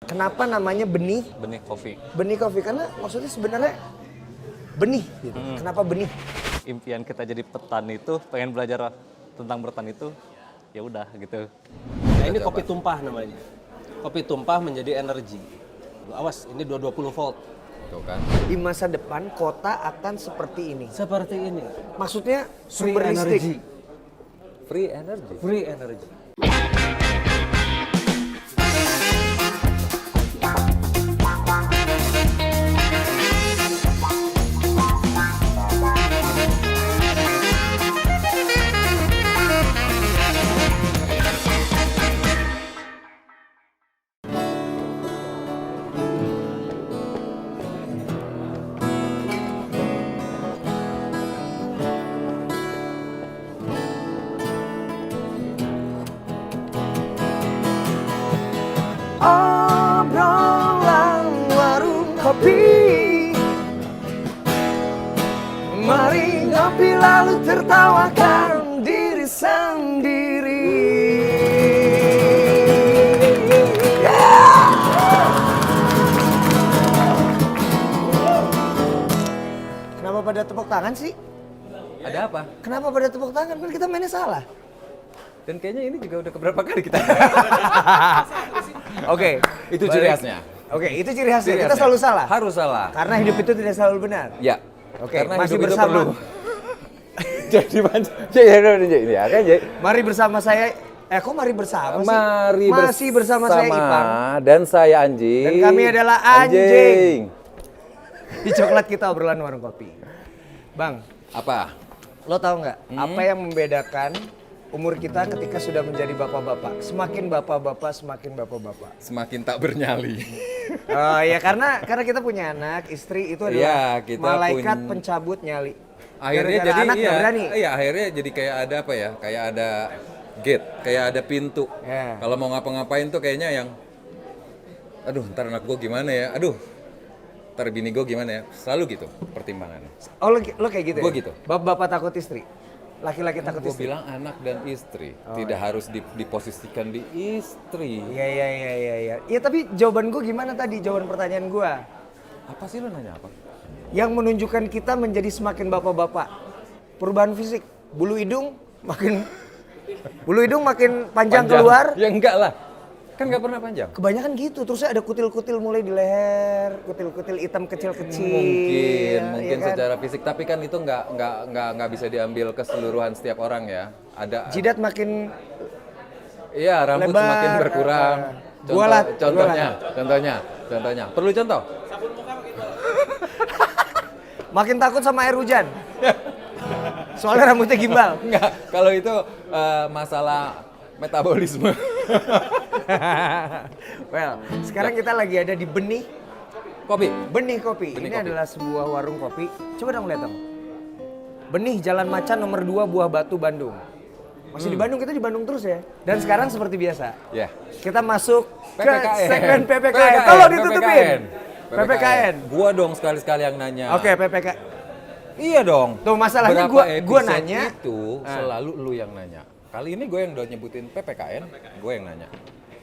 Kenapa namanya benih? Benih kopi. Benih kopi karena maksudnya sebenarnya benih gitu. Kenapa benih? Impian kita jadi petani itu pengen belajar tentang bertani itu ya udah gitu. Nah ini kopi tumpah namanya. Kopi tumpah menjadi energi. Awas, ini 220 volt. Tuh kan. Di masa depan kota akan seperti ini. Seperti ini. Maksudnya Free sumber listrik. energy. Free energy. Free energy. Obrolan warung kopi. Mari ngopi lalu tertawakan diri sendiri. Kenapa pada tepuk tangan sih? Ada apa? Kenapa pada tepuk tangan? Kan kita mainnya salah. Dan kayaknya ini juga udah keberapa kali kita. Oke, Itu ciri khasnya. Oke, itu ciri khasnya. Ciri Kita khasnya. selalu salah. Harus salah. Karena hidup itu tidak selalu benar. Ya. Oke, Karena masih hidup itu bersama. perlu. Jadi macam ya kan jadi. Mari bersama saya. Kok mari bersama sih? Mari Masih bersama saya Ipang. dan saya Anjing. Dan kami adalah Anjing. Di coklat kita obrolan warung kopi. Bang, Apa? lo tahu nggak apa yang membedakan umur kita ketika sudah menjadi bapak-bapak? Semakin bapak-bapak, semakin bapak-bapak. Semakin tak bernyali. Oh ya karena kita punya anak, istri itu adalah Iya, kita malaikat pencabut nyali. Akhirnya Gara-gara jadi anak nggak berani. Iya, akhirnya jadi kayak ada apa ya? Kayak ada gate, kayak ada pintu. Ya. Kalau mau ngapa-ngapain tuh kayaknya yang aduh, ntar anak gue gimana ya? Aduh, ntar bini gue gimana ya? Selalu gitu pertimbangannya. Oh lo kayak gitu Gua ya? gitu. Bapak takut istri? Laki-laki takut Gue istri? bilang anak dan istri, tidak harus diposisikan di istri. Iya. Ya tapi jawaban gue gimana tadi? Jawaban pertanyaan gue. Apa sih lo nanya apa? Yang menunjukkan kita menjadi semakin bapak-bapak. Perubahan fisik. Bulu hidung makin panjang keluar. Ya enggak lah. Kan nggak pernah panjang. Kebanyakan gitu. Terusnya ada kutil-kutil mulai di leher. Kutil-kutil hitam kecil-kecil. Mungkin ya kan? secara fisik, tapi kan itu nggak bisa diambil keseluruhan setiap orang ya. Ada. Jidat makin Iya, rambut lebar. semakin berkurang. Contohnya. Perlu contoh? makin takut sama air hujan. Soalnya rambutnya gimbal. Enggak, kalau itu masalah metabolisme. Well, sekarang kita lagi ada di Benih Kopi. Kopi. Benih Ini Kopi. adalah sebuah warung kopi. Coba dong lihat dong. Benih Jalan Macan nomor 2 Buah Batu Bandung. Masih di Bandung, kita di Bandung terus ya. Dan sekarang seperti biasa. Ya. Kita masuk ke PPKN. segmen PPKN. Tolong ditutupin. PPKN. Gua dong sekali-sekali yang nanya. Oke, PPKN. Iya dong. Tuh masalahnya Berapa gua episode nanya. itu selalu lu yang nanya. Kali ini gue yang udah nyebutin PPKN, gue yang nanya.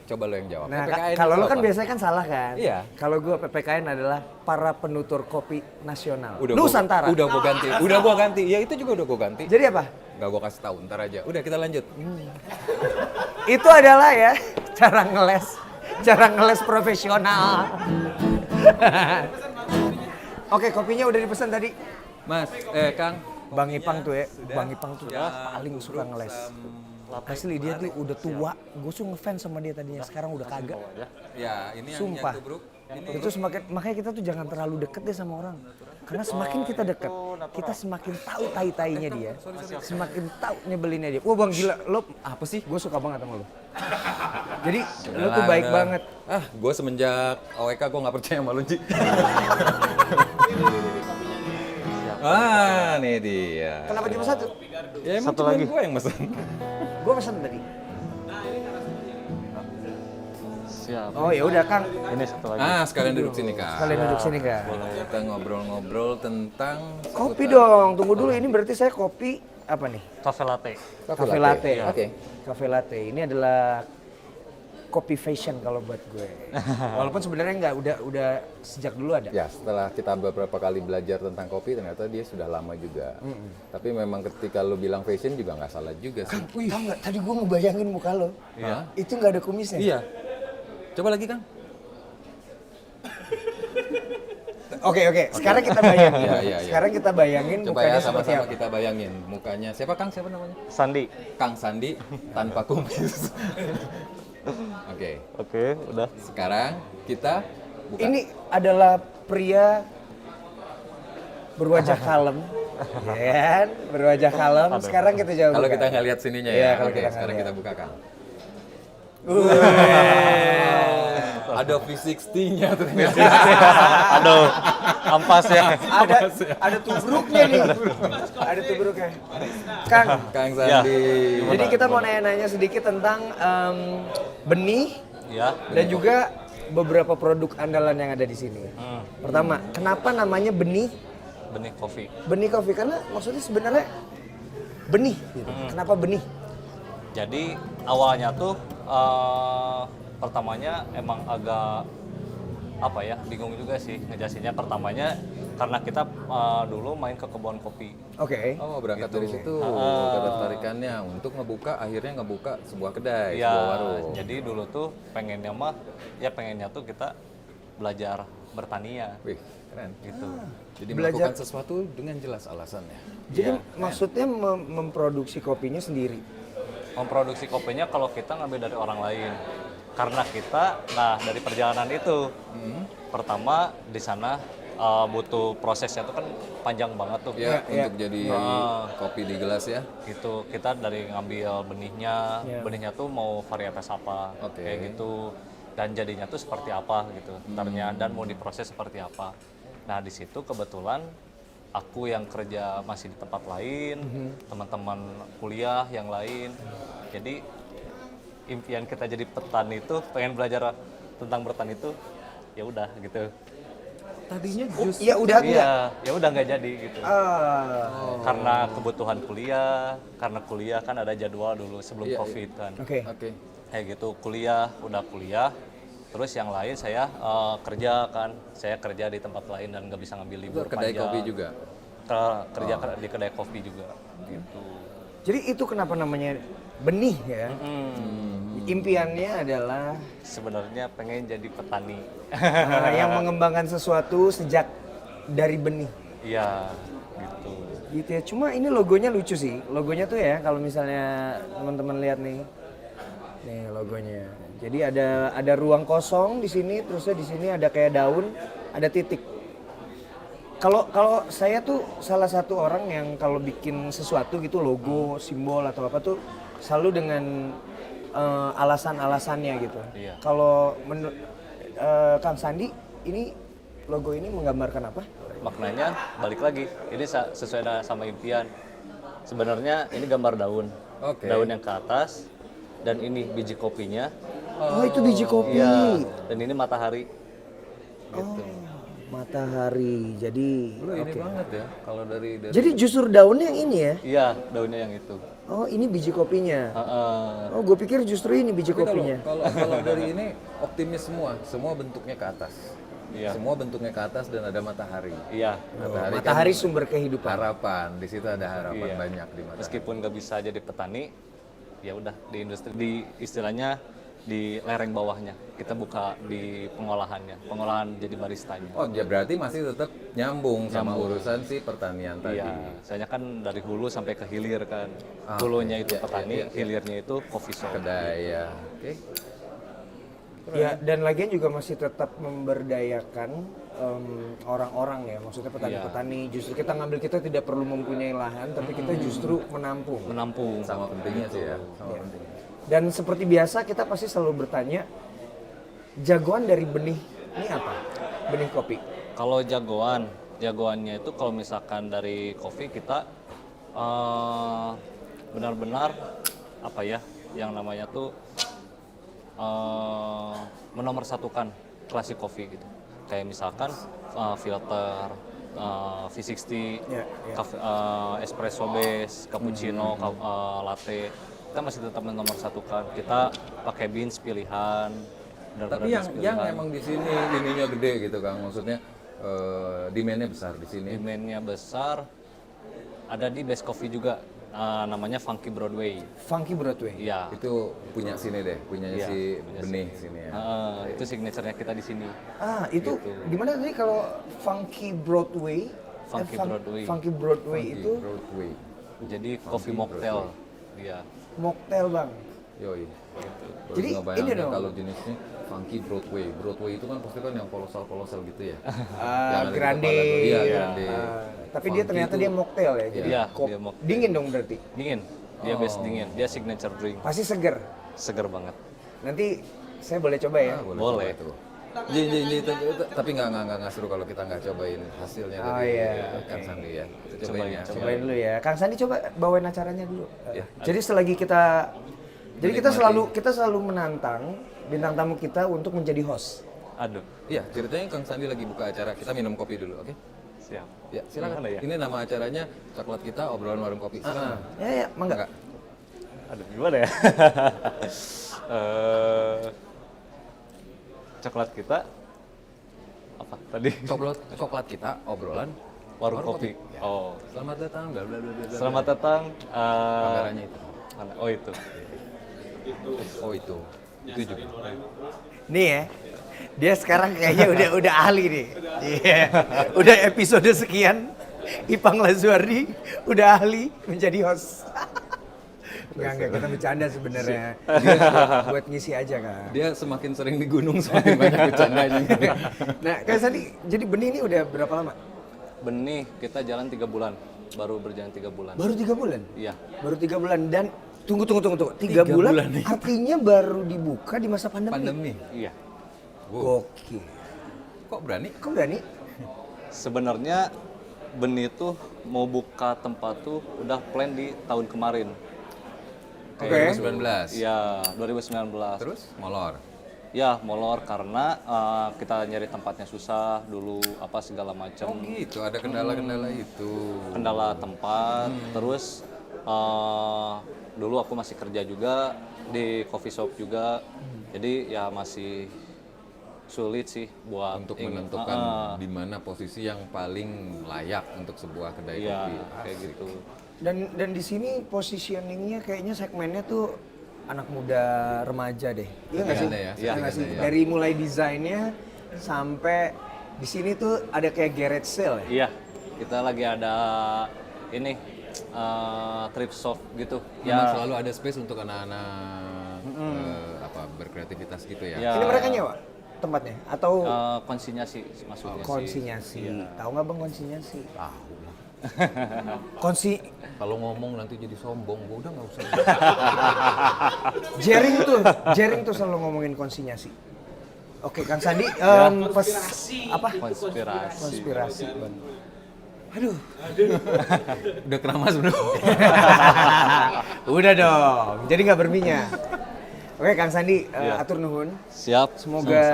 Coba lu yang jawab. Nah, PPKN kalau itu lo kan apa? biasanya kan salah kan? Iya. Kalau gua PPKN adalah para penutur kopi nasional. Udah Nusantara. Udah gua ganti. Ya itu juga udah gua ganti. Jadi apa? Gak gua kasih tahu, ntar aja. Udah kita lanjut. Itu adalah ya cara ngeles profesional. Oke, kopinya udah dipesan tadi. Mas, Kang. Bang Ipang tuh ya, Bang Ipang tuh paling suka ngeles. Asli dia tuh udah tua, gue tuh ngefans sama dia tadinya, sekarang udah kagak. Ya, ini yang Sumpah. nyatu, Bro. Ini Itu makanya kita tuh jangan terlalu deket deh sama orang. Karena semakin kita deket, kita semakin tahu tai-tainya dia. Semakin tahu nyebelinnya dia. Wah bang gila, lo apa sih? Gue suka banget sama lo. Jadi lo tuh baik banget. Gue semenjak OWK gue nggak percaya sama lu, Ji. Nih dia. Kenapa cuma satu? Ya emang Satu cuma lagi. gue yang mesen. Gue pesan tadi. Siap. Oh ya udah Kang, Ini satu lagi. Sekalian duduk sini, Kak. kalian duduk sini Kang. Kita ngobrol-ngobrol tentang Kopi dong, tunggu dulu. Ini berarti saya kopi apa nih? Cafe latte. Cafe latte. Oke. Cafe latte. Ini adalah kopi fashion kalau buat gue. Walaupun sebenarnya nggak, udah sejak dulu ada. Ya, setelah kita beberapa kali belajar tentang kopi, ternyata dia sudah lama juga. Tapi memang ketika lo bilang fashion juga nggak salah juga sih. Kang, tahu nggak? Tadi gue ngebayangin muka lo. Iya. Itu nggak ada kumisnya. Iya. Coba lagi, Kang. Oke. Sekarang kita bayangin. Iya. Sekarang kita bayangin Coba mukanya ya seperti sama-sama apa. kita bayangin mukanya. Siapa Kang? Siapa namanya? Sandi. Kang Sandi tanpa kumis. Oke. Oke, udah. Sekarang kita buka. Ini adalah pria berwajah kalem, ya kan? Berwajah kalem. Sekarang kita jawab. Kalau kita nggak lihat sininya Iya, ya. kalau Oke, kita sekarang nggak kita buka Kang. Ada V60-nya ternyata. Aduh, ampas ya. Ada tubruknya nih. Ada tubruknya. Kang, Kang Sandi. jadi kita mau nanya-nanya sedikit tentang benih Ya. dan juga beberapa produk andalan yang ada di sini. Pertama, kenapa namanya benih? Benih kopi. Benih kopi karena maksudnya sebenarnya benih. Gitu. Kenapa benih? Jadi awalnya tuh pertamanya emang agak apa ya, bingung juga sih ngejelasinnya. Pertamanya karena kita dulu main ke kebun kopi. Oke. Oh, berangkat dari situ ketertarikannya untuk akhirnya ngebuka sebuah kedai, Ya, sebuah warung. jadi dulu tuh pengennya tuh kita belajar bertanian Wih, keren. gitu. Jadi Belajar- melakukan sesuatu dengan jelas alasannya. Jadi maksudnya memproduksi kopinya sendiri. Memproduksi kopinya kalau kita ngambil dari orang lain. Karena kita, dari perjalanan itu, pertama di sana butuh prosesnya tuh kan panjang banget tuh. Ya, Ya, untuk jadi kopi di gelas ya. Gitu, kita dari ngambil benihnya, Ya. benihnya tuh mau varietas apa, Oke. kayak gitu. Dan jadinya tuh seperti apa gitu, ntarnya, dan mau diproses seperti apa. Nah di situ kebetulan aku yang kerja masih di tempat lain, teman-teman kuliah yang lain. Jadi impian kita jadi petani itu, pengen belajar tentang bertani itu, ya udah gitu. Tadinya Iya udah enggak? Iya, ya udah nggak jadi gitu. Ah, Karena kebutuhan kuliah, karena kuliah kan ada jadwal dulu sebelum Iya, COVID kan. Oke. Oke. Kayak gitu, udah kuliah. Terus yang lain saya kerja kan, saya kerja di tempat lain dan nggak bisa ngambil Itu libur kedai panjang. kopi juga. Kerja di kedai kopi juga gitu. Jadi itu kenapa namanya benih ya? Impiannya adalah Sebenarnya pengen jadi petani. yang mengembangkan sesuatu sejak dari benih. Iya, gitu. Gitu ya. Cuma ini logonya lucu sih. Logonya tuh ya kalau misalnya teman-teman lihat nih. Nih logonya. Jadi ada ruang kosong di sini, terusnya di sini ada kayak daun, ada titik. Kalau saya tuh salah satu orang yang kalau bikin sesuatu gitu logo, simbol atau apa tuh selalu dengan alasan-alasannya gitu. Iya. Kalau menurut Kang Sandi ini logo ini menggambarkan apa? Maknanya balik lagi, ini sesuai sama impian. Sebenarnya ini gambar daun, Oke. daun yang ke atas, dan ini biji kopinya. Oh, itu biji kopi. Iya, dan ini matahari. Matahari. Jadi Lu ini banget ya kalau dari jadi justru daunnya yang ini ya. Iya, daunnya yang itu. Oh, ini biji kopinya. Heeh. Oh, gue pikir justru ini biji Tapi kopinya. kalau dari ini optimis semua bentuknya ke atas. Iya. Semua bentuknya ke atas dan ada matahari. Iya. Matahari sumber kehidupan. Harapan, di situ ada harapan Iya. banyak di matahari. Meskipun nggak bisa jadi petani, ya udah di industri, di istilahnya di lereng bawahnya kita buka di pengolahan jadi baristanya. Oh, ya berarti masih tetap nyambung sama urusan si pertanian tadi. Iya, soalnya kan dari hulu sampai ke hilir kan. Ah, Hulunya iya, itu iya, petani, iya, iya. hilirnya itu coffee shop. Kedai ya. Oke. Ya, dan lagian juga masih tetap memberdayakan orang-orang ya. Maksudnya petani-petani. Justru kita tidak perlu mempunyai lahan, tapi kita justru menampung. Menampung. Sama pentingnya sih ya. Sama pentingnya. Dan seperti biasa kita pasti selalu bertanya, jagoan dari benih ini apa? Benih kopi. Kalau jagoannya itu kalau misalkan dari kopi kita benar-benar apa ya, yang namanya tuh menomorsatukan klasik kopi gitu. Kayak misalkan filter, V60, Ya, ya. espresso base, cappuccino, latte. kita masih tetap menomorsatukan. Kita pakai beans pilihan. Tapi yang emang di sini ininya gede gitu Kang, maksudnya demand-nya besar di sini. Demand-nya besar. Ada di Best Coffee juga, namanya Funky Broadway. Funky Broadway. Iya. Itu punya sini deh, punyanya Iya, si punya Benih sini ya. Itu signature-nya kita di sini. Itu gimana tadi kalau Funky Broadway? Funky Broadway. Funky Broadway Funky itu Broadway. Jadi coffee mocktail. Iya. mocktail bang. Yoi. Baru Jadi ngebayangin ini dong. kalau jenisnya Funky Broadway. Broadway itu kan pasti kan yang kolosal gitu ya. Yang ada di Grande. kepala tuh. Iya, grande. Tapi dia Funky ternyata itu- dia mocktail ya. Jadi Iya, kok dia mocktail. dingin dong berarti. Dingin. Dia base dingin. Dia signature drink. Pasti seger. Seger banget. Nanti saya boleh coba ya. Boleh. coba tuh. Tapi nggak seru kalau kita nggak cobain hasilnya Oh, dari iya. Kang Sandi ya. Kita Cobain, cobain ya. Cobain dulu ya. Kang Sandi coba bawain acaranya dulu. Ya. Jadi selagi kita kita selalu menantang bintang tamu kita untuk menjadi host. Aduh, Iya, ceritanya Kang Sandi lagi buka acara. Kita minum kopi dulu, oke? siap. Ya, silakan. Gimana ya? Ini nama acaranya Coklat Kita Obrolan Warung Kopi. Silakan. Ya, mangga. Enggak. Aduh, gimana ya? Coklat kita apa tadi? Coklat Kita Obrolan Warung kopi. Oh, Selamat datang. Bla bla bla bla. bla. selamat datang. Kameranya itu. Oh itu. Oh itu. Itu juga. Nih ya. Dia sekarang kayaknya udah ahli nih. Iya. Udah episode sekian Ipang Lazuardi udah ahli menjadi host. Enggak, kita bercanda sebenarnya. Dia buat ngisi aja kan. Dia semakin sering di gunung semakin banyak bercandanya. Nah, kayak tadi, jadi Benih ini udah berapa lama? Benih kita jalan 3 bulan. Baru berjalan 3 bulan. Baru 3 bulan? Iya. Baru 3 bulan dan tunggu. 3 Tiga bulan, bulan nih. artinya baru dibuka di masa pandemi. Pandemi. Iya. Gokil. Kok berani? Kok berani? Sebenarnya Benih tuh mau buka tempat tuh udah plan di tahun kemarin. Oke. 2019. Iya, 2019. Terus molor. Ya, molor karena kita nyari tempatnya susah dulu apa segala macam. Oh gitu, ada kendala-kendala itu. Kendala tempat, terus dulu aku masih kerja juga di coffee shop juga. Jadi ya masih sulit sih buat Untuk ingin- menentukan di mana posisi yang paling layak untuk sebuah kedai Iya, kopi. kayak gitu. Dan di sini positioningnya kayaknya segmennya tuh anak muda remaja deh. Iya nggak sih? Legenda ya, Iya nggak sih? legenda ya. Dari mulai desainnya sampai di sini tuh ada kayak garage sale ya. Iya, kita lagi ada ini thrift shop gitu. Memang Ya, selalu ada space untuk anak-anak berkreativitas gitu ya. Ya. Ini mereka nyewa tempatnya atau konsinyasi maksudnya sih. konsinyasi? Tahu nggak bang konsinyasi? Tahu lah. Konsi Kalau ngomong nanti jadi sombong, gua udah nggak usah. Jering tuh selalu ngomongin konsinyasi. Oke, Kang Sandi, apa? Konspirasi, Bang. Aduh. Udah keramas bro. Udah dong, jadi nggak berminyak. Oke, Kang Sandi, atur nuhun. Siap. Semoga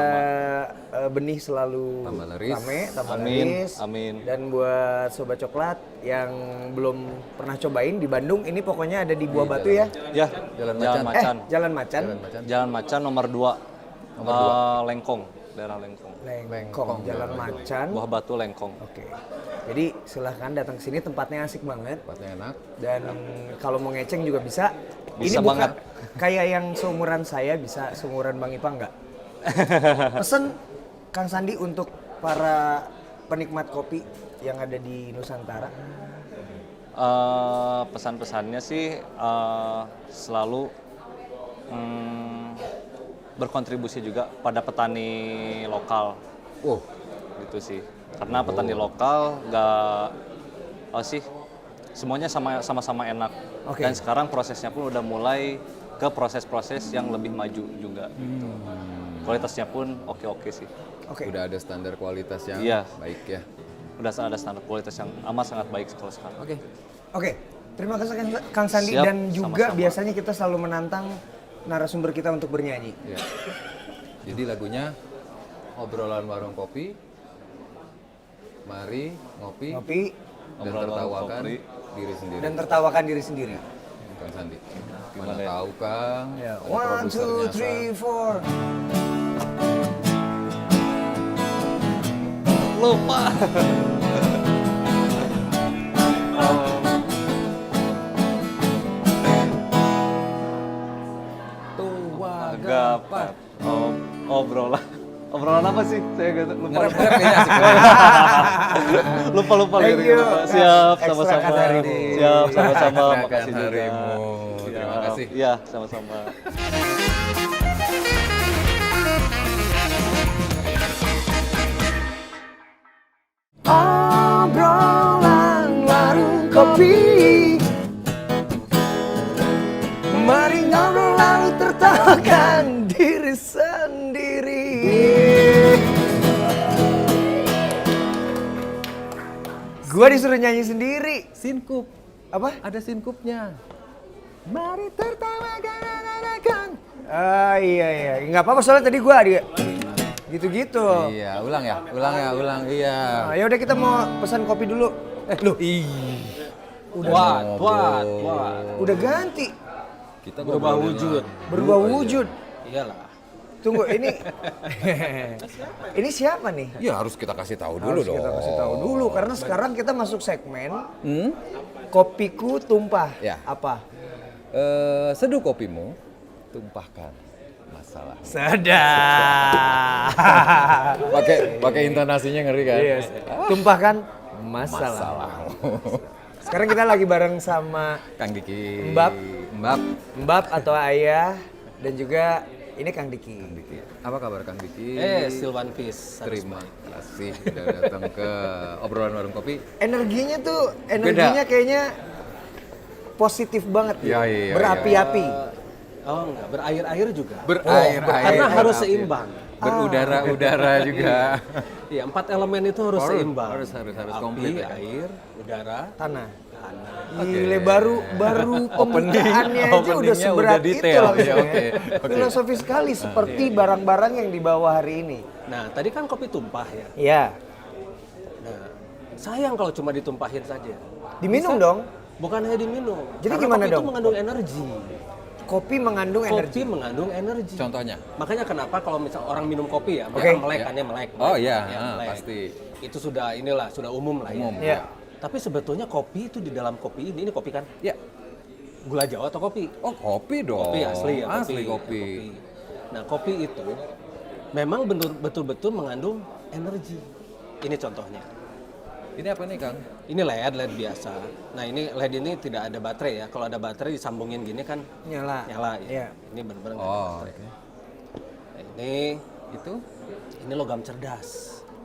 Benih selalu Tambah laris. rame, tambah Amin, laris. amin. Dan buat Sobat Coklat yang belum pernah cobain di Bandung, ini pokoknya ada di Buah Batu ya? Ya, Jalan Jalan Macan. Macan. Jalan Macan. Jalan Macan nomor 2. Lengkong, daerah Lengkong. Lengkong, Jalan Macan. Buah Batu Lengkong. Oke. Jadi silahkan datang ke sini, tempatnya asik banget. Tempatnya enak. Dan kalau mau ngeceng juga bisa. Bisa Ini bukan banget. kayak yang seumuran saya, bisa seumuran Bang Ipang nggak? Pesen Kang Sandi untuk para penikmat kopi yang ada di Nusantara. Pesan-pesannya sih selalu berkontribusi juga pada petani lokal Oh, gitu sih. Karena petani lokal semuanya sama-sama enak. Oke. Dan sekarang prosesnya pun udah mulai ke proses-proses yang lebih maju juga. Kualitasnya pun oke-oke sih. Oke. udah ada standar kualitas yang Iya. baik ya. Udah ada standar kualitas yang amat sangat baik kalau sekarang. Oke. Oke. Terima kasih Kang Sandi Siap, dan juga sama-sama. biasanya kita selalu menantang narasumber kita untuk bernyanyi. Ya. Jadi lagunya obrolan warung kopi. Mari ngopi Ngopi dan Obrolan warung tertawakan kopi. diri sendiri. dan tertawakan diri sendiri. Kang Sandi. Gimana Mana ya? tahu Kang. Ya, Ada 1, 2, produsernya, 3, 4. Lupa. Tua Gapat. Obrolan apa sih? Saya lupa. Ngerap kayaknya asik. lupa Thank liriknya, you. lupa. Siap, Ekstra sama-sama. harimu. Siap, sama-sama. Ekstra Makasih juga. harimu. Terima Siap. kasih. Iya, sama-sama. Obrolan warung kopi. Mari ngobrol lalu tertawakan diri sendiri. Gua disuruh nyanyi sendiri. Sinkup. Apa? Ada sinkupnya. Mari tertawakan. Ah iya. Nggak apa-apa soalnya tadi gua dia gitu-gitu. Iya, ulang ya. Iya. Nah, ya udah kita mau pesan kopi dulu. Loh, Wah. udah ganti. Kita Berubah ngobrolin wujud. lagu Berubah aja. wujud. Iyalah. Tunggu ini. Ini siapa nih? Ya harus kita kasih tahu dulu Harus dong. kita kasih tahu dulu karena sekarang kita masuk segmen Hmm? kopiku tumpah. Ya. Apa? Seduh kopimu, tumpahkan masalah. Sedap. Pakai intonasinya ngeri kan? Yes. Tumpahkan masalah. Sekarang kita lagi bareng sama Kang Diki. Mbak. Mbak. atau Ayah dan juga ini Kang Diki. Apa kabar Kang Diki? Silvan Peace. Terima kasih sudah datang ke obrolan warung kopi. Energinya kayaknya positif banget. Iya. Berapi-api. Oh enggak, berair-air juga. Berair. Karena harus seimbang. Berudara juga. Iya, 4 elemen itu harus seimbang. Harus Api, komplit ya. air, udara, Tanah. tanah. Gile baru pembukaannya aja udah Openingnya seberat udah detail. itu Ya, langsung oke. ya. Filosofi sekali seperti barang-barang yang dibawa hari ini. Nah, tadi kan kopi tumpah ya. Ya, Nah, sayang kalau cuma ditumpahin saja. diminum dong. Bukan hanya diminum. Jadi Karena gimana kopi dong? itu mengandung energi. Kopi mengandung energi. Kopi mengandung energi. Contohnya? Makanya kenapa kalau misal orang minum kopi ya, Oke. mereka melek Ya. kan ya melek. Oh iya, melek. pasti. Itu sudah sudah umum lah ya. Umum. Ya. Tapi sebetulnya kopi itu di dalam kopi ini kopi kan Ya. gula Jawa atau kopi? Oh kopi dong. Kopi asli ya, Asli kopi. Nah, kopi itu memang betul-betul mengandung energi. Ini contohnya. Ini apa nih Kang? Ini LED biasa. Nah, ini LED ini tidak ada baterai ya. Kalau ada baterai disambungin gini kan Nyala. nyala Iya. ya. Ini benar-benar nggak ada Oh, baterai. oke. Nah, ini logam cerdas.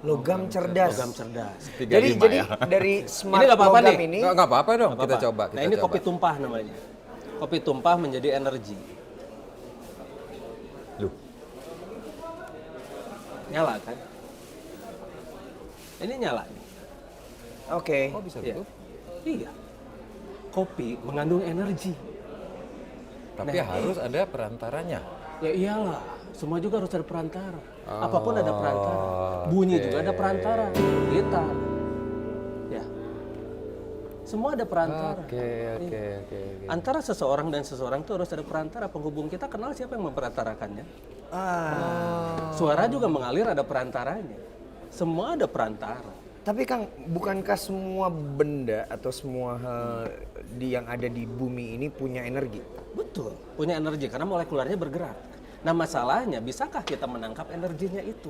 Logam cerdas. Logam cerdas. Jadi ya. dari smart Ini nggak apa-apa logam nih. ini Nggak apa-apa dong, Nggak kita apa-apa. coba. Nah, ini kopi tumpah namanya. Kopi tumpah menjadi energi. Loh, Nyala kan? Ini nyala nih. Oke. kok bisa Iya. gitu? Iya. Kopi mengandung energi. Tapi harus ada perantaranya. Ya iyalah, semua juga harus ada perantara. Apapun ada perantara. Bunyi juga ada perantara. Gitar. Ya. Semua ada perantara. Iya. Oke. Antara seseorang dan seseorang itu harus ada perantara. Penghubung kita kenal siapa yang memperantarakannya. Suara juga mengalir ada perantaranya. Semua ada perantara. Tapi Kang, bukankah semua benda atau semua hal yang ada di bumi ini punya energi? Betul, punya energi karena molekularnya bergerak. Nah masalahnya, bisakah kita menangkap energinya itu?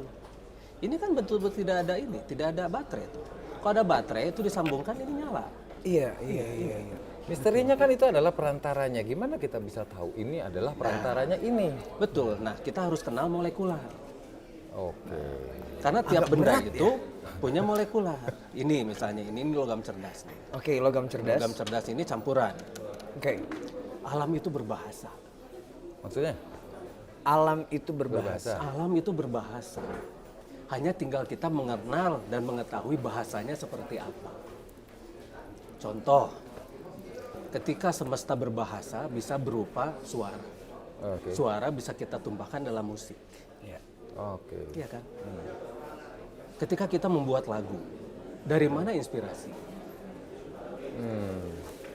Ini kan betul-betul tidak ada baterai itu. Kalau ada baterai itu disambungkan ini nyala. Iya. Misterinya kan itu adalah perantaranya. Gimana kita bisa tahu ini adalah perantaranya ini? Betul. Nah kita harus kenal molekular. Oke. Karena tiap benda itu punya molekular. Ini misalnya ini logam cerdas. Oke, logam cerdas. Logam cerdas ini campuran. Oke. Alam itu berbahasa. Maksudnya? Alam itu berbahasa. Alam itu berbahasa. Hanya tinggal kita mengenal dan mengetahui bahasanya seperti apa. Contoh, ketika semesta berbahasa bisa berupa suara. Oke. Suara bisa kita tumpahkan dalam musik. Oke. Iya kan? Ketika kita membuat lagu, dari mana inspirasi?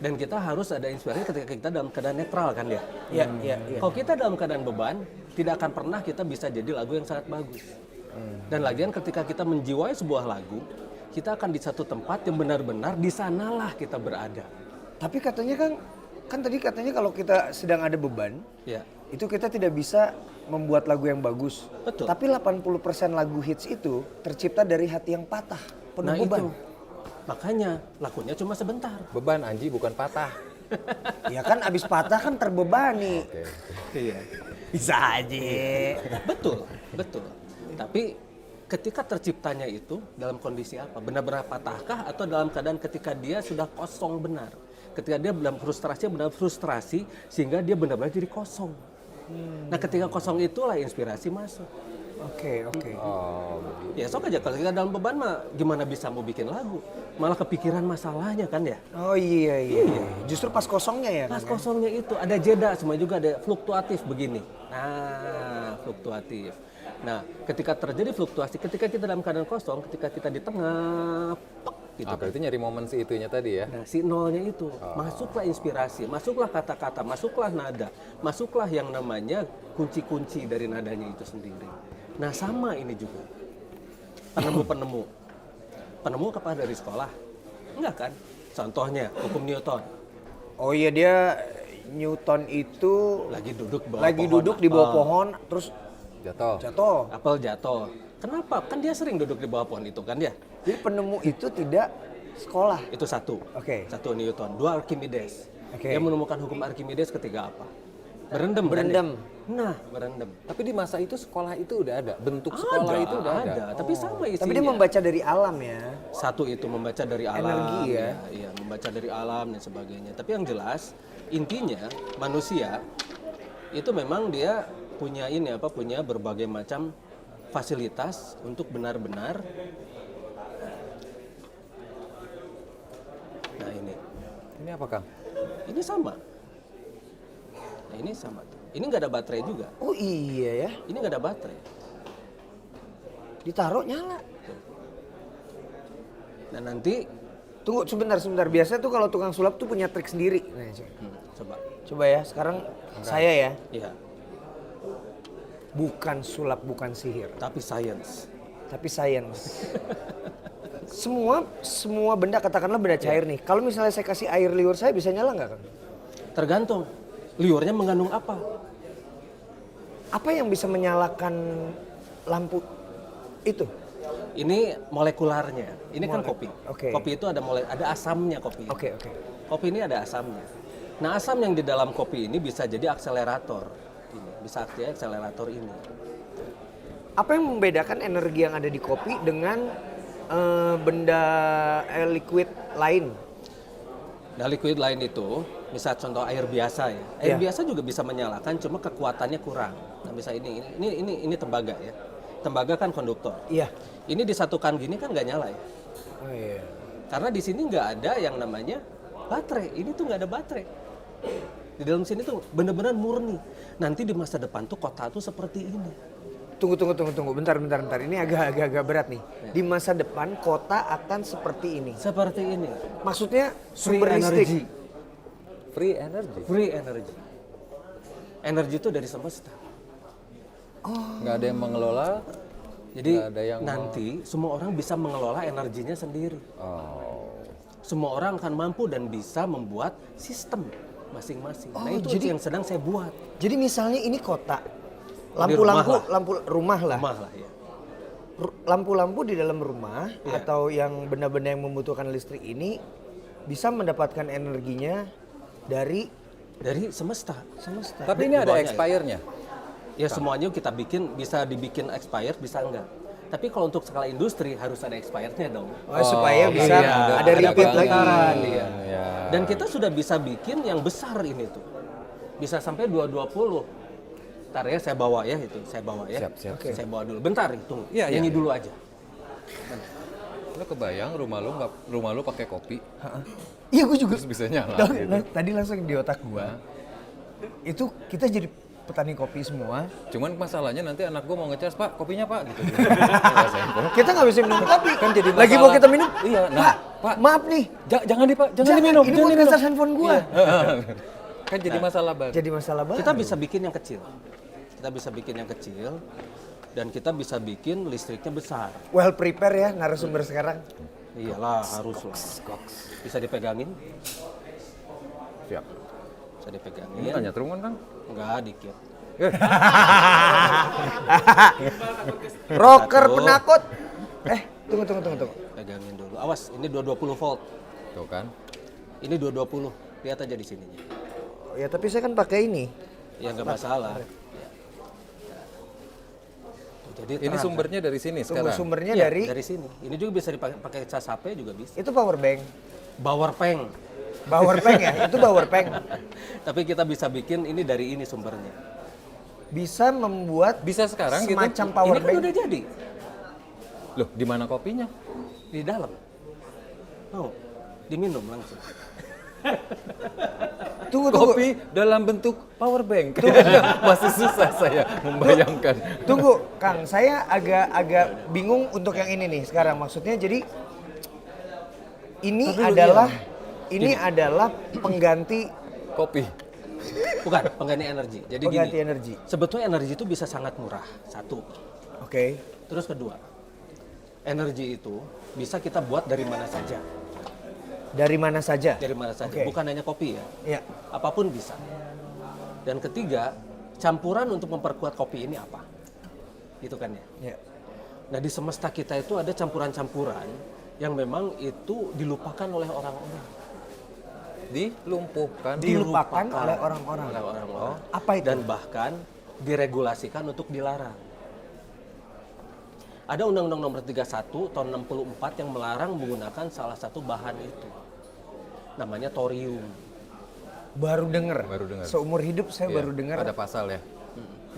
Dan kita harus ada inspirasi ketika kita dalam keadaan netral kan ya. Iya, iya, iya. Kalau kita dalam keadaan beban, tidak akan pernah kita bisa jadi lagu yang sangat bagus. Dan lagian ketika kita menjiwai sebuah lagu, kita akan di satu tempat yang benar-benar di sanalah kita berada. Tapi katanya kan tadi katanya kalau kita sedang ada beban, Ya, itu kita tidak bisa membuat lagu yang bagus. Betul. Tapi 80% lagu hits itu tercipta dari hati yang patah, penuh nah beban. itu. Makanya lakunya cuma sebentar. Beban Anji bukan patah. Ya kan abis patah kan terbebani. Iya. Bisa aja. Betul, betul. Tapi ketika terciptanya itu dalam kondisi apa? Benar-benar patahkah atau dalam keadaan ketika dia sudah kosong benar? Ketika dia dalam frustrasi, benar frustrasi sehingga dia benar-benar jadi kosong. Nah, ketika kosong itulah inspirasi masuk. Oke. Oh, begitu. Ya sok aja kalau kita dalam beban mah gimana bisa mau bikin lagu? Malah kepikiran masalahnya kan ya. Oh iya. Justru pas kosongnya ya Pas kan. kosongnya itu ada jeda, semua juga ada fluktuatif begini. Nah, fluktuatif. Nah, ketika terjadi fluktuasi, ketika kita dalam keadaan kosong, ketika kita di tengah, pek, gitu. Berarti nyari momen si itunya tadi ya. Nah, si nolnya itu, masuklah inspirasi, masuklah kata-kata, masuklah nada, masuklah yang namanya kunci-kunci dari nadanya itu sendiri. Nah, sama ini juga. Penemu-penemu. Penemu kapan dari sekolah? Enggak kan? Contohnya, hukum Newton. Oh iya, dia Newton itu Lagi duduk duduk di bawah pohon terus Jatuh. jatuh. Apel jatuh. Kenapa? Kan dia sering duduk di bawah pohon itu kan ya? Jadi penemu itu tidak sekolah. Itu satu. Oke. Satu Newton. Dua Archimedes. Oke. Dia menemukan hukum Archimedes ketika apa? Berendam. kan ya? Berendam. Nah, berendam. Tapi di masa itu sekolah itu udah ada. Bentuk sekolah itu udah ada. Tapi sama isinya. Tapi dia membaca dari alam ya. Satu itu membaca dari alam. Energi ya. Iya, membaca dari alam dan sebagainya. Tapi yang jelas intinya manusia itu memang dia punya punya berbagai macam fasilitas untuk benar-benar. Nah ini. Ini apa, Kang? Ini sama. Nah ini sama tuh. Ini nggak ada baterai juga. Oh iya ya. Ini nggak ada baterai. Ditaruh nyala. Nah nanti, Tunggu sebentar. Biasa tuh kalau tukang sulap tuh punya trik sendiri. Nah, coba. coba ya. Sekarang saya ya. Iya. Bukan sulap, bukan sihir, Tapi science. tapi sains. semua benda, katakanlah benda cair nih. Kalau misalnya saya kasih air liur, saya bisa nyala nggak kan? Tergantung. Liurnya mengandung apa? Apa yang bisa menyalakan lampu itu? Ini molekularnya. Ini kan kopi. Oke. Kopi itu ada asamnya kopi. Oke. Kopi ini ada asamnya. Nah, asam yang di dalam kopi ini bisa jadi akselerator. Ini bisa jadi akselerator ini. Apa yang membedakan energi yang ada di kopi dengan benda liquid lain? Nah, liquid lain itu, misal contoh air biasa ya. Air Iya. biasa juga bisa menyalakan, cuma kekuatannya kurang. Nah, bisa ini tembaga ya. Tembaga kan konduktor. Iya. Ini disatukan gini kan nggak nyala ya. Oh iya. Karena di sini nggak ada yang namanya baterai. Ini tuh nggak ada baterai. Di dalam sini tuh benar-benar murni. Nanti di masa depan tuh kota tuh seperti ini. Tunggu. Bentar. Ini agak berat nih. Di masa depan kota akan seperti ini. Seperti ini. Maksudnya Free sumber listrik. energy. Free energy. Free energy. Energi itu dari semesta. Nggak ada yang mengelola. Jadi Nggak ada yang nanti semua orang bisa mengelola energinya sendiri. Oh. Semua orang akan mampu dan bisa membuat sistem masing-masing. Nah Oh, itu jadi- yang sedang saya buat. Jadi misalnya ini kota. Di rumah lah. Lampu rumah lah. Rumah lah ya. Lampu-lampu di dalam rumah Iya. atau yang benda-benda yang membutuhkan listrik ini bisa mendapatkan energinya dari Dari semesta. semesta. Tapi ini ada bawahnya ya. expire-nya. Ya semuanya kita bikin, bisa dibikin expired, bisa enggak. Tapi kalau untuk skala industri harus ada expirednya dong. Supaya bisa iya. ada repeat lagi. pengangkaran, iya. Ya. Dan kita sudah bisa bikin yang besar ini tuh. Bisa sampai 220. Ntar ya saya bawa ya itu, saya bawa ya. Siap. Oke. Saya bawa dulu. Bentar tunggu. Iya, iya, Nyanyi iya. dulu aja. Lo kebayang rumah lu pakai kopi, Iya, gue juga. terus bisa nyala Tahu, gitu. tadi langsung di otak gua. Itu kita jadi petani kopi semua. Cuman masalahnya nanti anak gua mau ngecas, Pak, kopinya Pak gitu. Kita nggak bisa minum kopi. Kan jadi lagi mau masalah. kita minum. Iya, nah. Pak, Pak. Maaf nih. Jangan nih Pak, jangan diminum. Ini Jangan buat diminum. kertas handphone gua. Kan jadi masalah baru. Jadi masalah baru. Kita bisa bikin yang kecil. Kita bisa bikin yang kecil dan kita bisa bikin listriknya besar. Well prepare ya narasumber sekarang. Iyalah, haruslah. Bisa dipegangin? Siap. Bisa Ini dipegangin. tanya terungan kan? Enggak, dikit. Rocker Satu. penakut. Tunggu. Pegangin dulu. Awas, ini 220 volt. Tuh kan. Ini 220. Lihat aja di sininya. Ya tapi saya kan pakai ini. Ya nggak masalah. Ya. Jadi Ini terang, sumbernya dari sini sekarang. Sumbernya Iya, dari sini. Ini juga bisa dipakai cas HP juga bisa. itu power bank. Power bank. Power bank ya, itu power bank. Tapi kita bisa bikin ini dari ini sumbernya. Bisa membuat Bisa sekarang gitu. semacam power Ini kan bank. udah jadi Loh, di mana kopinya? di dalam. Mau diminum langsung. Tunggu. Kopi dalam bentuk power bank. Kayaknya masih susah saya membayangkan. Tunggu, Kang. Saya agak bingung untuk yang ini nih sekarang. Maksudnya jadi ini adalah pengganti Kopi. Bukan pengganti energi. Jadi pengganti gini. energi. Sebetulnya energi itu bisa sangat murah. Satu. Oke. Terus kedua, energi itu bisa kita buat dari mana saja. Dari mana saja? Dari mana saja. Oke. Bukan hanya kopi ya. Ya. Apapun bisa. Dan ketiga, campuran untuk memperkuat kopi ini apa? Gitu kan ya. Ya. Nah di semesta kita itu ada campuran-campuran yang memang itu dilupakan oleh orang-orang. Dilumpuhkan. Dilupakan oleh orang-orang. Oleh orang-orang. Apa itu? Dan bahkan diregulasikan untuk dilarang. Ada Undang-Undang Nomor 31 tahun 64 yang melarang menggunakan salah satu bahan itu. Namanya thorium. Baru dengar. Seumur hidup saya Iya, baru dengar. Ada pasal ya.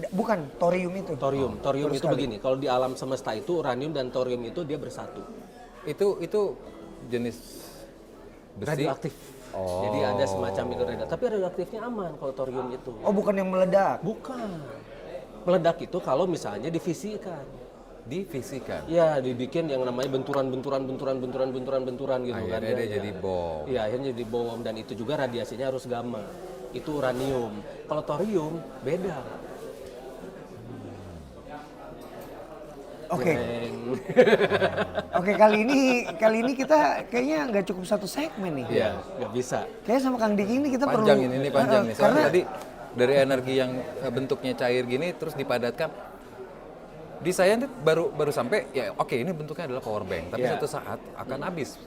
Bukan thorium itu. Thorium baru itu sekali. begini. Kalau di alam semesta itu uranium dan thorium itu dia bersatu. Itu jenis besi. Radioaktif. Oh. Jadi ada semacam itu radioaktif. Tapi radioaktifnya aman kalau thorium itu. Oh, bukan yang meledak. Bukan. Meledak itu kalau misalnya difisikan. Difisikan. Ya, dibikin yang namanya benturan gitu Akhirnya kan. dia jadi bom. Iya, akhirnya jadi bom dan itu juga radiasinya harus gamma. Itu uranium. Kalau thorium beda. Oke. Goreng. Oke, kali ini kita kayaknya nggak cukup satu segmen nih. Iya, nggak bisa. Kayaknya sama Kang Diki ini kita Panjang perlu ini panjang nih. Soalnya karena tadi dari energi yang bentuknya cair gini terus dipadatkan. Di saya nanti baru sampai ya oke ini bentuknya adalah power bank, tapi Iya. suatu saat akan habis.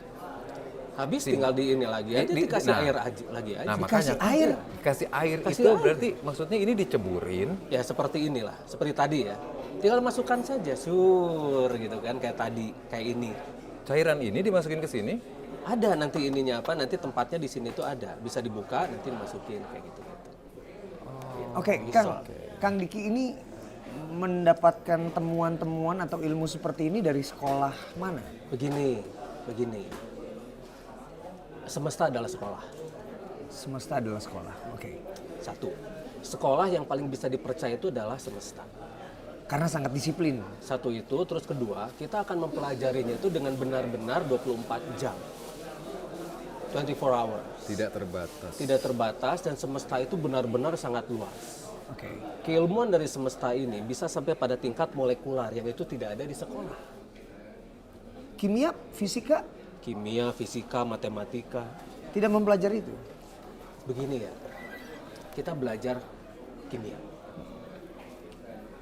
Habis tinggal di ini lagi aja, dikasih air lagi aja. Nah, makanya kasih air Kasih itu air. berarti maksudnya ini diceburin. Ya seperti inilah, seperti tadi ya. Tinggal masukkan saja, sur gitu kan, kayak tadi, kayak ini. Cairan ini dimasukin ke sini. Ada nanti ininya apa, nanti tempatnya di sini tuh ada. Bisa dibuka, nanti dimasukin kayak gitu. Oke, Kang Diki ini mendapatkan temuan-temuan atau ilmu seperti ini dari sekolah mana? Begini. Semesta adalah sekolah. Semesta adalah sekolah. Oke. Satu. Sekolah yang paling bisa dipercaya itu adalah semesta. Karena sangat disiplin. Satu itu, terus kedua, kita akan mempelajarinya itu dengan benar-benar 24 jam. 24 hours. Tidak terbatas. Tidak terbatas dan semesta itu benar-benar sangat luas. Oke. Keilmuan dari semesta ini bisa sampai pada tingkat molekular yang itu tidak ada di sekolah. Kimia, fisika Kimia, fisika, matematika. tidak mempelajari itu. Begini ya, kita belajar kimia.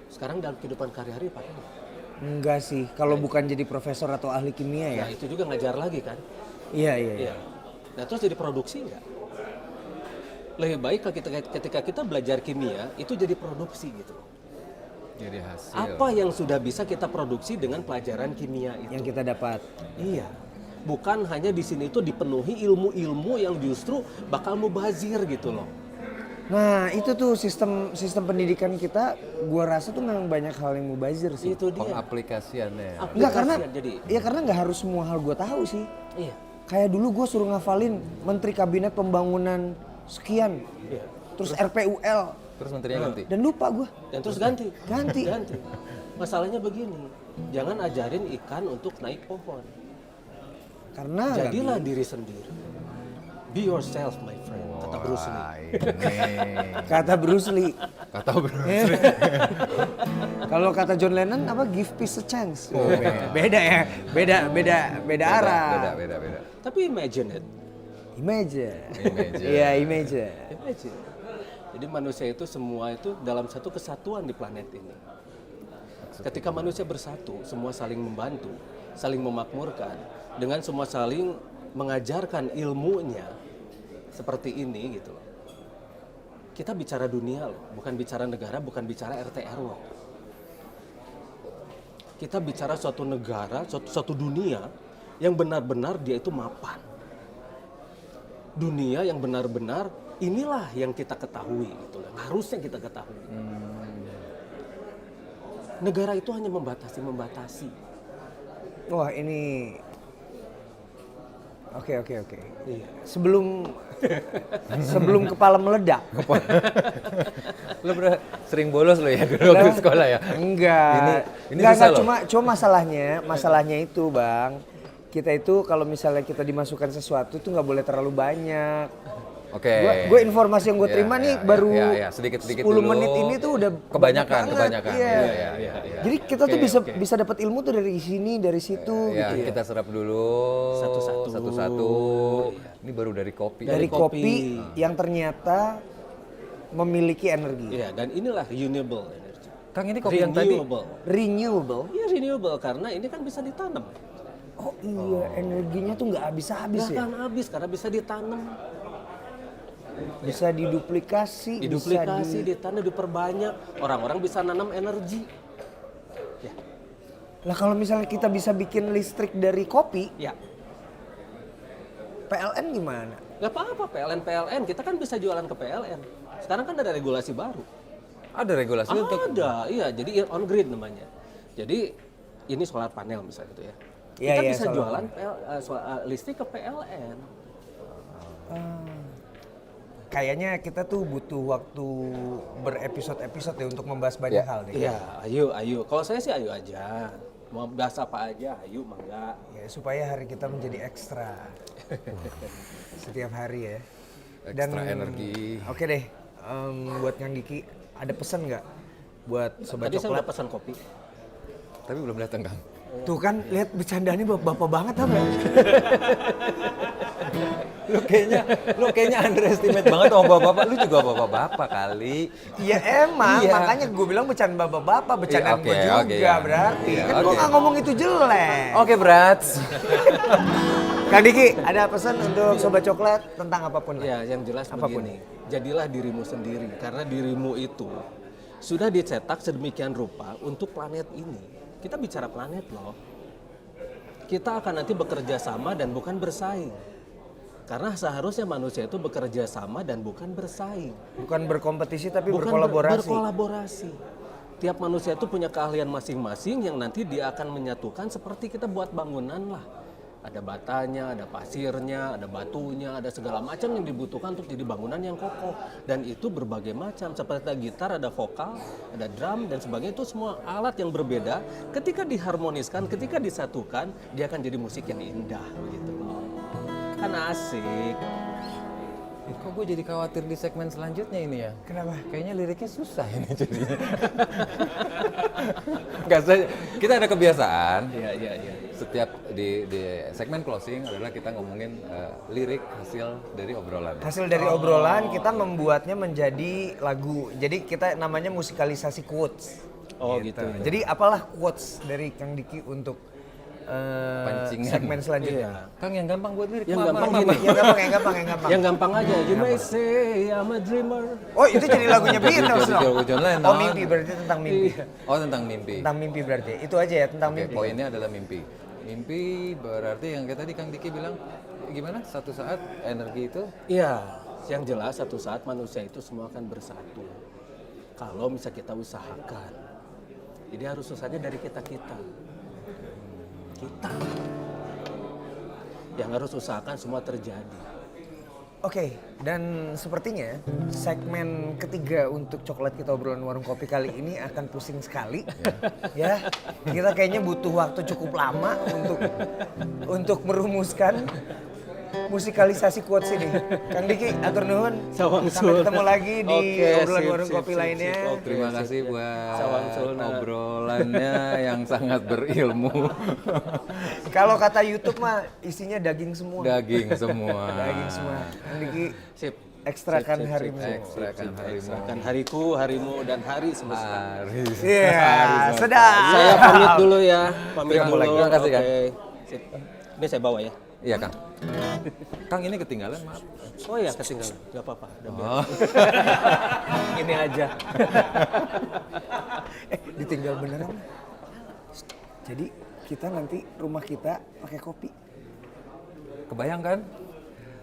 Sekarang dalam kehidupan sehari-hari pakai nggak? Enggak sih, kalau bukan jadi profesor atau ahli kimia ya. Nah itu juga ngajar lagi kan? Iya. Iya. Nah terus jadi produksi nggak? Lebih baik kalau ketika kita belajar kimia itu jadi produksi gitu. Jadi hasil. Apa yang sudah bisa kita produksi dengan pelajaran kimia itu? Yang kita dapat. Iya. Bukan hanya di sini itu dipenuhi ilmu-ilmu yang justru bakal mubazir gitu loh. Nah, itu tuh sistem pendidikan kita, gua rasa tuh memang banyak hal yang mubazir sih. Itu dia. Pengaplikasiannya. Enggak karena jadi. ya karena nggak harus semua hal gua tahu sih. Iya. Kayak dulu gua suruh ngafalin Menteri Kabinet Pembangunan sekian. Iya. Terus RPUL Terus menterinya ganti. dan lupa gua. Dan terus ganti. Ganti. Masalahnya begini, jangan ajarin ikan untuk naik pohon. Karena Jadilah diri sendiri. Be yourself, my friend, kata Bruce Lee. Wah, ini. kata Bruce Lee. Kata bro. Kalau kata John Lennon apa give peace a chance. Beda ya. Beda arah. Beda. Tapi imagine it. Imagine. Imagine. Iya, imagine. Imagine. Jadi manusia itu semua itu dalam satu kesatuan di planet ini. Ketika manusia bersatu, semua saling membantu, saling memakmurkan, dengan semua saling mengajarkan ilmunya seperti ini gitu loh. Kita bicara dunia loh, bukan bicara negara, bukan bicara RT RW. Kita bicara suatu negara, suatu dunia yang benar-benar dia itu mapan. Dunia yang benar-benar inilah yang kita ketahui gitu loh. Harusnya kita ketahui. Negara itu hanya membatasi. Wah, ini Oke. Iya. Sebelum kepala meledak. Lo sering bolos lo ya dulu waktu sekolah ya? Enggak. Ini Enggak, bisa loh. cuma masalahnya itu, Bang. Kita itu kalau misalnya kita dimasukkan sesuatu itu nggak boleh terlalu banyak. Oke. Gue informasi yang gue Ya, terima nih ya, baru ya, sedikit-sedikit 10 dulu. menit ini tuh udah Kebanyakan. banyak banget. Iya. Iya. Jadi kita tuh bisa dapat ilmu tuh dari sini, dari situ Ya, gitu ya. kita serap dulu satu-satu. Ini baru dari kopi. Dari Dari kopi kopi yang ternyata memiliki energi. Iya, dan inilah renewable energy. Kang, ini kopi yang tadi Renewable. Iya, renewable karena ini kan bisa ditanam. Oh iya, energinya tuh nggak habis-habis Nggak ya. akan habis karena bisa ditanam. Bisa diduplikasi, Diduplikasi, ditanam, diperbanyak. Orang-orang bisa nanam energi. Ya, Lah kalau misalnya kita bisa bikin listrik dari kopi, ya. PLN gimana? Gak apa-apa PLN, kita kan bisa jualan ke PLN. Sekarang kan ada regulasi baru. ada regulasi untuk Ada, iya. Jadi on grid namanya. Jadi ini solar panel misalnya gitu ya. Iya, Kita iya, bisa solar jualan listrik ke PLN. Kayaknya kita tuh butuh waktu berepisode-episode ya untuk membahas banyak hal deh. Iya, ayo. Kalau saya sih ayo aja. Mau bahas apa aja, ayo mangga. Ya, supaya hari kita menjadi ekstra. Setiap hari ya. Ekstra energi. Oke deh, buat Kang Diki, ada pesan nggak buat Sobat Tadi saya Coklat? udah pesan kopi. Tapi belum datang, Kang. Tuh kan, lihat bercandanya bapak banget apa? Lu kayaknya underestimate banget sama bapak-bapak. Lu juga bapak-bapak kali. Iya emang, Iya. makanya gue bilang bercanda bapak-bapak, bercandaan Iya, gue oke, juga oke, ya. berarti. Iya, Kan gue oke. nggak ngomong itu jelek. Oke, Brats. Kang Diki, ada pesan untuk Sobat Coklat tentang apapun lah? Ya, yang jelas Apapun. begini. Jadilah dirimu sendiri karena dirimu itu sudah dicetak sedemikian rupa untuk planet ini. Kita bicara planet loh. Kita akan nanti bekerja sama dan bukan bersaing. Karena seharusnya manusia itu bekerja sama dan bukan bersaing. Bukan berkompetisi tapi Bukan berkolaborasi. berkolaborasi. Tiap manusia itu punya keahlian masing-masing yang nanti dia akan menyatukan seperti kita buat bangunan lah. Ada batanya, ada pasirnya, ada batunya, ada segala macam yang dibutuhkan untuk jadi bangunan yang kokoh. Dan itu berbagai macam, seperti ada gitar, ada vokal, ada drum, dan sebagainya. Itu semua alat yang berbeda. Ketika diharmoniskan, ketika disatukan, dia akan jadi musik yang indah. Begitu. Kan asik. Kok gue jadi khawatir di segmen selanjutnya ini ya? Kenapa? Kayaknya liriknya susah ini jadinya. Enggak saja. Kita ada kebiasaan. Iya. Setiap di segmen closing adalah kita ngomongin lirik hasil dari obrolan. Hasil dari obrolan kita membuatnya menjadi lagu. Jadi kita namanya musikalisasi quotes. Oh gitu. Jadi apalah quotes dari Kang Diki untuk Pancingan. segmen selanjutnya. Iya. Kang yang gampang buat lirik. Yang Maaf, gampang maaf, gini. maaf. Yang gampang. Yang gampang aja. You may say I'm a dreamer. Oh itu jadi lagunya Beatles dong. John Lennon. Oh mimpi berarti tentang mimpi. Oh, tentang mimpi. Tentang mimpi berarti. Itu aja ya tentang Oke, mimpi. poinnya adalah mimpi. Mimpi berarti yang kayak tadi Kang Diki bilang gimana? Satu saat energi itu Iya, yang jelas satu saat manusia itu semua akan bersatu. Kalau misalnya kita usahakan. Jadi harus usahanya dari kita. Kita. Yang harus usahakan semua terjadi. Oke, dan sepertinya segmen ketiga untuk coklat kita obrolan warung kopi kali ini akan pusing sekali. Ya, kita kayaknya butuh waktu cukup lama untuk merumuskan musikalisasi quotes ini. Kang Diki, atur nuhun. Sampai ketemu lagi di obrolan warung kopi lainnya. Terima kasih buat obrolannya yang sangat berilmu. Kalau kata YouTube mah isinya daging semua. Daging semua. Daging semua. Kang Diki, Sip. ekstrakan harimu. Ekstrakan harimu. Ekstrakan hariku, harimu, dan hari semesta. Iya, sedap. Saya pamit dulu ya. Pamit Terima dulu. kasih, Kang. Oke. Sip. Ini saya bawa ya. Iya Kang. Kang ini ketinggalan maaf. Oh iya, ketinggalan. Gak apa-apa. Ini aja. Ditinggal beneran. Jadi kita nanti rumah kita pakai kopi. Kebayang kan?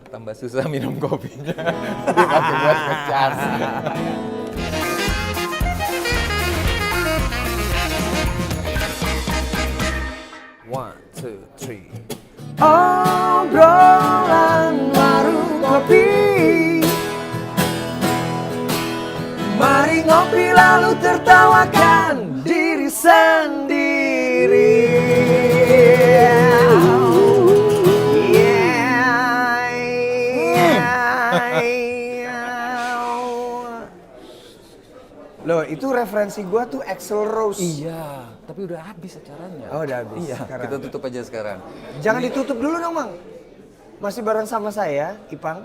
Tambah susah minum kopinya. Dipakai buat ngecas. One, two, three. Obrolan warung kopi. Mari ngopi lalu tertawakan diri sendiri. Loh, itu referensi gua tuh Axl Rose. Iya, tapi udah habis acaranya. Oh, udah habis. Iya, Sekarang. kita tutup aja sekarang. Jangan ditutup dulu dong, Mang. Masih bareng sama saya, Ipang.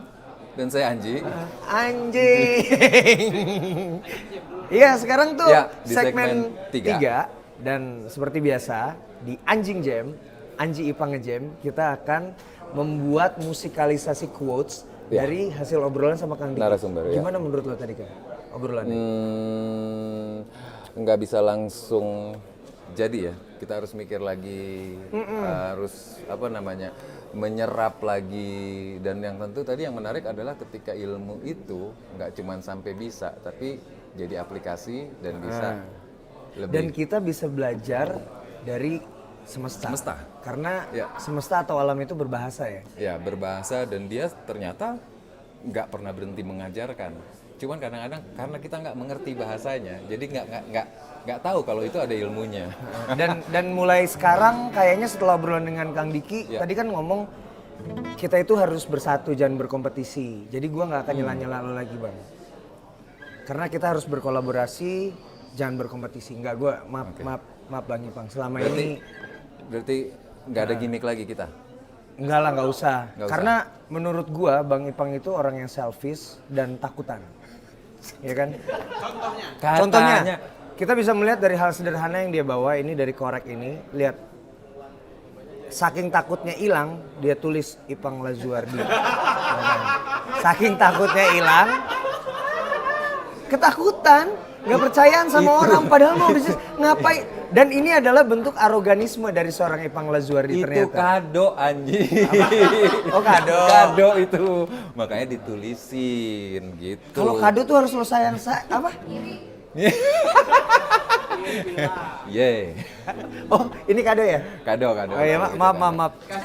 Dan saya Anji. Anjing. Iya, sekarang tuh Ya, di segmen segmen 3 dan seperti biasa di Anjing Jam, Anji Ipang Ngejam, kita akan membuat musikalisasi quotes Ya. dari hasil obrolan sama Kang Diki. Narasumber, ya. Gimana menurut lo tadi, Kang? Obrolannya? Nggak bisa langsung jadi ya. Kita harus mikir lagi, harus apa namanya, menyerap lagi. Dan yang tentu tadi yang menarik adalah ketika ilmu itu nggak cuma sampai bisa, tapi jadi aplikasi dan bisa lebih. Dan kita bisa belajar dari semesta. Semesta. Karena Ya. semesta atau alam itu berbahasa ya. Ya berbahasa dan dia ternyata nggak pernah berhenti mengajarkan. Cuman kadang-kadang karena kita nggak mengerti bahasanya, jadi nggak tahu kalau itu ada ilmunya. Dan mulai sekarang kayaknya setelah obrolan dengan Kang Diki, Ya. tadi kan ngomong kita itu harus bersatu, jangan berkompetisi. Jadi gua nggak akan nyela-nyela lo lagi, Bang. Karena kita harus berkolaborasi, jangan berkompetisi. Enggak, gua maaf Bang Ipang. Selama ini Berarti nggak ada gimmick lagi kita. enggak lah, nggak usah. Nggak usah. Karena menurut gua Bang Ipang itu orang yang selfish dan takutan. Ya kan? Contohnya, kita bisa melihat dari hal sederhana yang dia bawa ini dari korek ini. Lihat, saking takutnya hilang, dia tulis Ipang Lazuardi. Saking takutnya hilang, ketakutan, nggak percayaan sama orang. Padahal mau ngapain? Dan ini adalah bentuk aroganisme dari seorang Ipang Lazuardi Itu ternyata. kado Anji. Oh, kado. Kado itu. Makanya ditulisin gitu. Kalau kado tuh harus lo sayang apa? Yeay. Oh, ini kado ya? Kado. Oh iya, Gitu maaf. kan.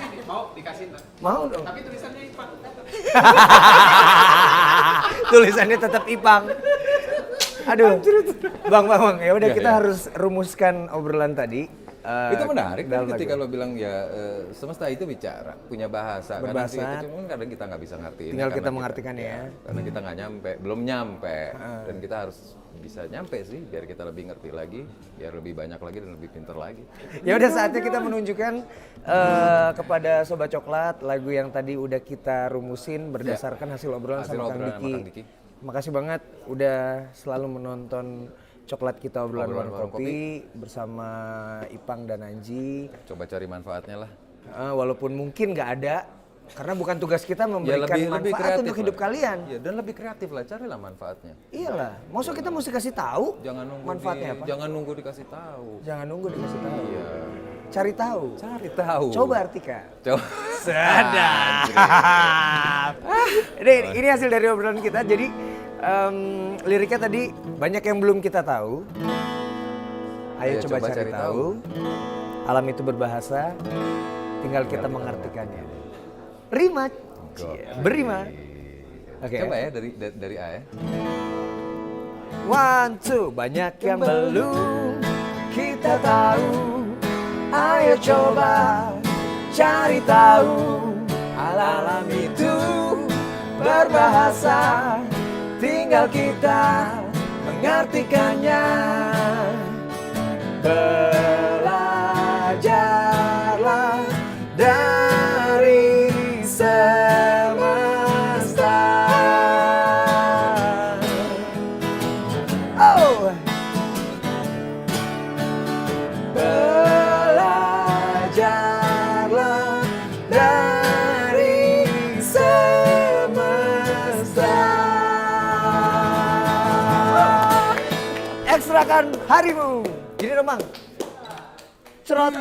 Dikasih mau dong. Tapi tulisannya Ipang. Tulisannya tetap Ipang. Aduh, bang. Ya udah Ya, kita ya. harus rumuskan obrolan tadi. Itu menarik kan dalam ketika lagu. lo bilang ya semesta itu bicara, punya bahasa. Berbahasa. Kadang, cuman kadang kita nggak bisa ngertiin. Tinggal karena kita mengartikannya ya. Karena kita nggak nyampe, belum nyampe. Dan kita harus bisa nyampe sih, biar kita lebih ngerti lagi, biar lebih banyak lagi dan lebih pintar lagi. Ya udah saatnya kita menunjukkan kepada Sobat Coklat lagu yang tadi udah kita rumusin berdasarkan hasil obrolan Hasil sama Kang obrolan sama Diki. Kang Diki. Makasih banget udah selalu menonton Coklat kita obrolan warung kopi bersama Ipang dan Anji. Coba cari manfaatnya lah. Walaupun mungkin nggak ada, karena bukan tugas kita Ya memberikan lebih manfaat kreatif untuk hidup lah. kalian. Ya, dan lebih kreatif lah, carilah manfaatnya. Iyalah, maksud kita mesti kasih tahu Jangan nunggu manfaatnya apa? Jangan nunggu dikasih tahu. Jangan nunggu dikasih tahu. Iya. Cari tahu. Cari tahu. Coba artikan. Coba. Sadap. Ini hasil dari obrolan kita. Jadi liriknya tadi banyak yang belum kita tahu. Ayo coba cari tahu. Alam itu berbahasa, tinggal kita mengartikannya. Rima, berima. Oke. Coba ya dari A ya. 1, 2, banyak yang belum kita tahu. Ayo coba cari tahu. Alam itu berbahasa, tinggal kita mengartikannya. Belajarlah dari semesta. Oh, belajarlah dari semesta. Ekstrakan harimu. Gini dong, Bang. Cerot.